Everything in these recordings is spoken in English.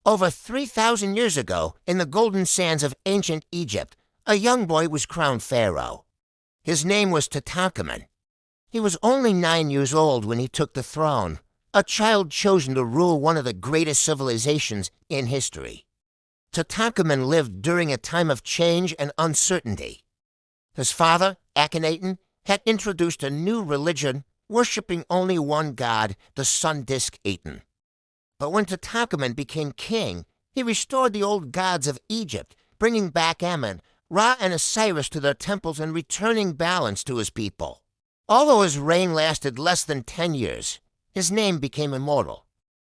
Over 3,000 years ago, in the golden sands of ancient Egypt, a young boy was crowned pharaoh. His name was Tutankhamun. He was only 9 years old when he took the throne, a child chosen to rule one of the greatest civilizations in history. Tutankhamun lived during a time of change and uncertainty. His father, Akhenaten, had introduced a new religion, worshipping only one god, the sun disk Aten. But when Tutankhamun became king, he restored the old gods of Egypt, bringing back Amun, Ra, and Osiris to their temples and returning balance to his people. Although his reign lasted less than 10 years, his name became immortal.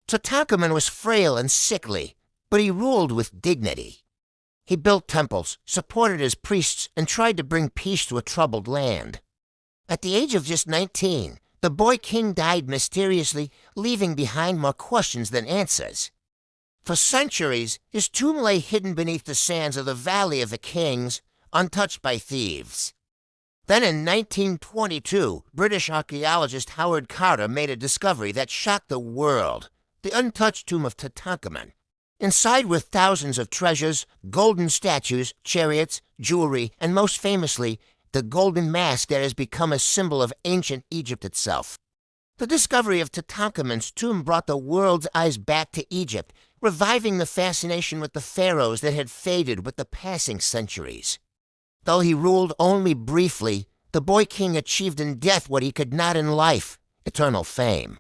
Tutankhamun was frail and sickly, but he ruled with dignity. He built temples, supported his priests, and tried to bring peace to a troubled land. At the age of just 19, the boy king died mysteriously, leaving behind more questions than answers. For centuries, his tomb lay hidden beneath the sands of the Valley of the Kings, untouched by thieves. Then in 1922, British archaeologist Howard Carter made a discovery that shocked the world: the untouched tomb of Tutankhamun. Inside were thousands of treasures, golden statues, chariots, jewelry, and most famously, the golden mask that has become a symbol of ancient Egypt itself. The discovery of Tutankhamun's tomb brought the world's eyes back to Egypt, reviving the fascination with the pharaohs that had faded with the passing centuries. Though he ruled only briefly, the boy king achieved in death what he could not in life: eternal fame.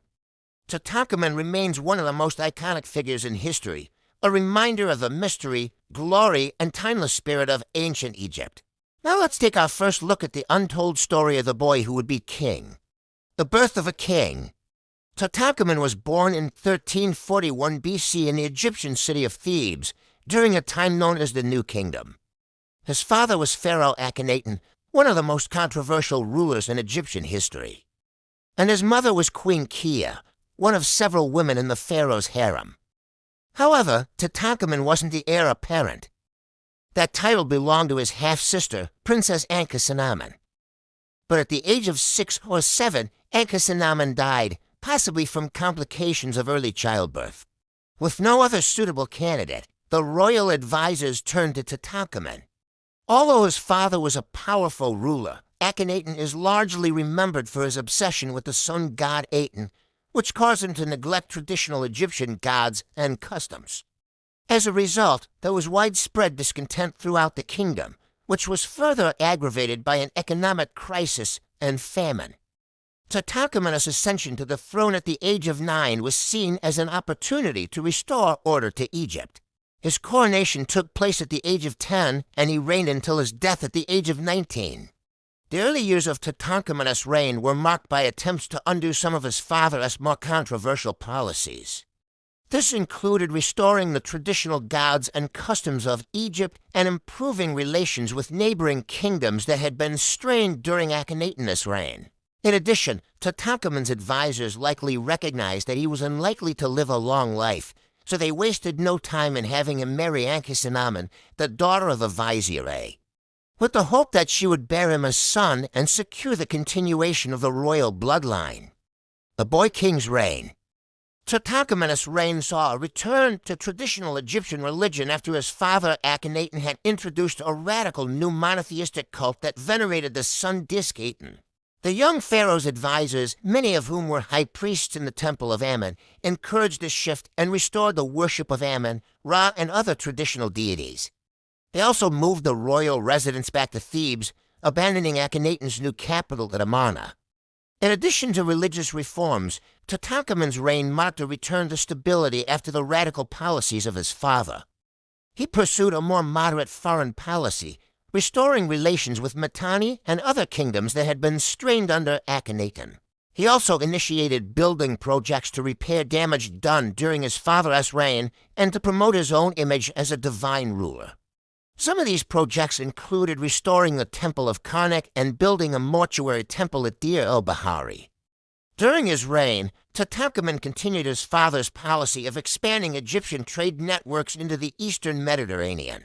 Tutankhamun remains one of the most iconic figures in history, a reminder of the mystery, glory, and timeless spirit of ancient Egypt. Now let's take our first look at the untold story of the boy who would be king. The birth of a king. Tutankhamun was born in 1341 BC in the Egyptian city of Thebes, during a time known as the New Kingdom. His father was Pharaoh Akhenaten, one of the most controversial rulers in Egyptian history. And his mother was Queen Kia, one of several women in the pharaoh's harem. However, Tutankhamun wasn't the heir apparent. That title belonged to his half-sister, Princess Ankhesenamun. But at the age of 6 or 7, Ankhesenamun died, possibly from complications of early childbirth. With no other suitable candidate, the royal advisors turned to Tutankhamun. Although his father was a powerful ruler, Akhenaten is largely remembered for his obsession with the sun god Aten, which caused him to neglect traditional Egyptian gods and customs. As a result, there was widespread discontent throughout the kingdom, which was further aggravated by an economic crisis and famine. Tutankhamun's ascension to the throne at the age of 9 was seen as an opportunity to restore order to Egypt. His coronation took place at the age of 10, and he reigned until his death at the age of 19. The early years of Tutankhamun's reign were marked by attempts to undo some of his father's more controversial policies. This included restoring the traditional gods and customs of Egypt and improving relations with neighboring kingdoms that had been strained during Akhenaten's reign. In addition, Tutankhamun's advisors likely recognized that he was unlikely to live a long life, so they wasted no time in having him marry Ankhesenamun, the daughter of a vizier, with the hope that she would bear him a son and secure the continuation of the royal bloodline. The boy king's reign. Tutankhamun's reign saw a return to traditional Egyptian religion after his father Akhenaten had introduced a radical new monotheistic cult that venerated the sun disk Aten. The young pharaoh's advisors, many of whom were high priests in the temple of Amun, encouraged this shift and restored the worship of Amun, Ra, and other traditional deities. They also moved the royal residence back to Thebes, abandoning Akhenaten's new capital at Amarna. In addition to religious reforms, Tutankhamun's reign marked a return to stability after the radical policies of his father. He pursued a more moderate foreign policy, restoring relations with Mitanni and other kingdoms that had been strained under Akhenaten. He also initiated building projects to repair damage done during his father's reign and to promote his own image as a divine ruler. Some of these projects included restoring the Temple of Karnak and building a mortuary temple at Deir el-Bahari. During his reign, Tutankhamun continued his father's policy of expanding Egyptian trade networks into the eastern Mediterranean.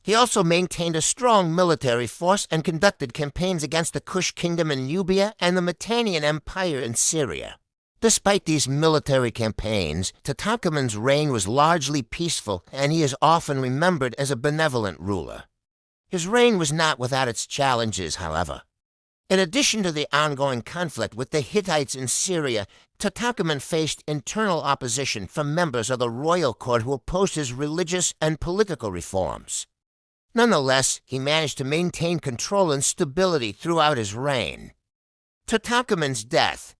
He also maintained a strong military force and conducted campaigns against the Kush kingdom in Nubia and the Mitannian Empire in Syria. Despite these military campaigns, Tutankhamun's reign was largely peaceful, and he is often remembered as a benevolent ruler. His reign was not without its challenges, however. In addition to the ongoing conflict with the Hittites in Syria, Tutankhamun faced internal opposition from members of the royal court who opposed his religious and political reforms. Nonetheless, he managed to maintain control and stability throughout his reign. Tutankhamun's death.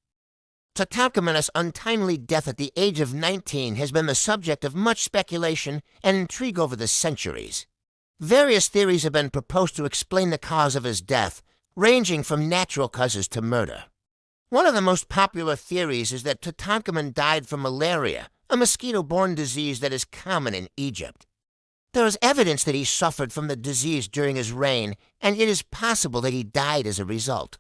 Tutankhamun's untimely death at the age of 19 has been the subject of much speculation and intrigue over the centuries. Various theories have been proposed to explain the cause of his death, ranging from natural causes to murder. One of the most popular theories is that Tutankhamun died from malaria, a mosquito-borne disease that is common in Egypt. There is evidence that he suffered from the disease during his reign, and it is possible that he died as a result.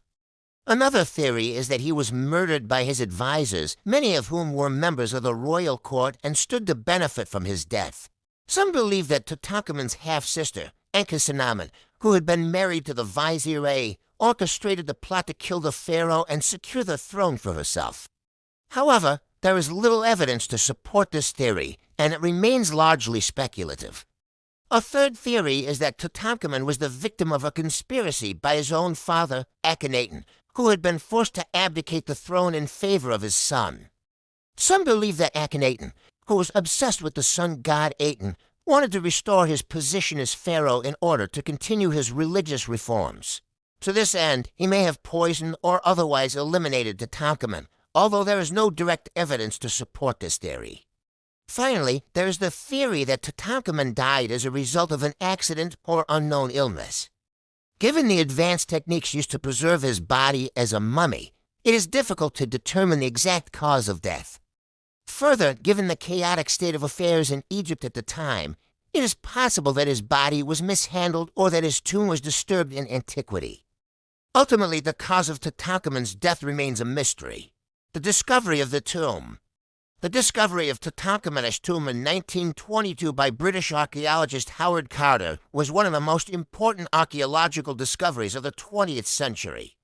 Another theory is that he was murdered by his advisors, many of whom were members of the royal court and stood to benefit from his death. Some believe that Tutankhamun's half-sister, Enkisenamun, who had been married to the Vizier, orchestrated the plot to kill the pharaoh and secure the throne for herself. However, there is little evidence to support this theory, and it remains largely speculative. A third theory is that Tutankhamun was the victim of a conspiracy by his own father, Akhenaten, who had been forced to abdicate the throne in favor of his son. Some believe that Akhenaten, who was obsessed with the sun god Aten, wanted to restore his position as pharaoh in order to continue his religious reforms. To this end, he may have poisoned or otherwise eliminated Tutankhamun, although there is no direct evidence to support this theory. Finally, there is the theory that Tutankhamun died as a result of an accident or unknown illness. Given the advanced techniques used to preserve his body as a mummy, it is difficult to determine the exact cause of death. Further, given the chaotic state of affairs in Egypt at the time, it is possible that his body was mishandled or that his tomb was disturbed in antiquity. Ultimately, the cause of Tutankhamun's death remains a mystery. The discovery of the tomb. The discovery of Tutankhamun's tomb in 1922 by British archaeologist Howard Carter was one of the most important archaeological discoveries of the 20th century.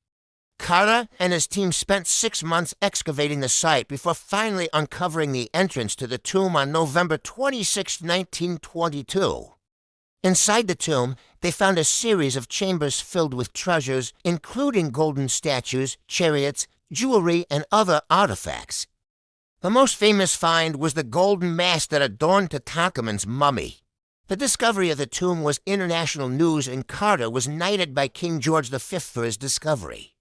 Carter and his team spent 6 months excavating the site before finally uncovering the entrance to the tomb on November 26, 1922. Inside the tomb, they found a series of chambers filled with treasures, including golden statues, chariots, jewelry, and other artifacts. The most famous find was the golden mask that adorned Tutankhamun's mummy. The discovery of the tomb was international news, and Carter was knighted by King George V for his discovery.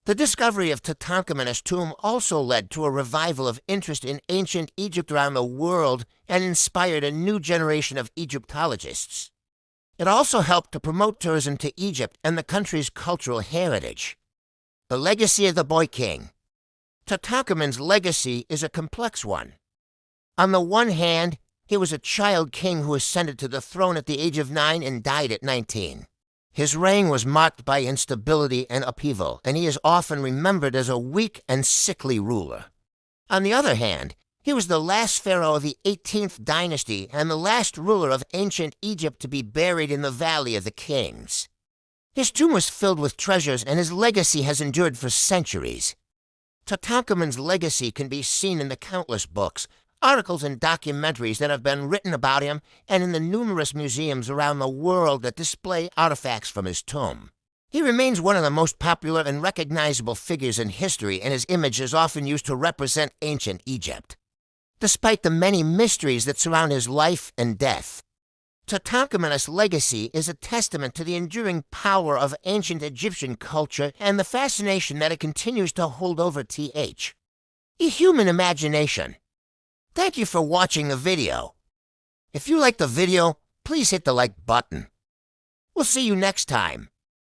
The discovery of Tutankhamun's tomb also led to a revival of interest in ancient Egypt around the world and inspired a new generation of Egyptologists. It also helped to promote tourism to Egypt and the country's cultural heritage. The legacy of the boy king. Tutankhamun's legacy is a complex one. On the one hand, he was a child king who ascended to the throne at the age of 9 and died at 19. His reign was marked by instability and upheaval, and he is often remembered as a weak and sickly ruler. On the other hand, he was the last pharaoh of the 18th dynasty and the last ruler of ancient Egypt to be buried in the Valley of the Kings. His tomb was filled with treasures, and his legacy has endured for centuries. Tutankhamun's legacy can be seen in the countless books, articles, and documentaries that have been written about him, and in the numerous museums around the world that display artifacts from his tomb. He remains one of the most popular and recognizable figures in history, and his image is often used to represent ancient Egypt. Despite the many mysteries that surround his life and death, Tutankhamun's legacy is a testament to the enduring power of ancient Egyptian culture and the fascination that it continues to hold over the human imagination. Thank you for watching the video. If you liked the video, please hit the like button. We'll see you next time.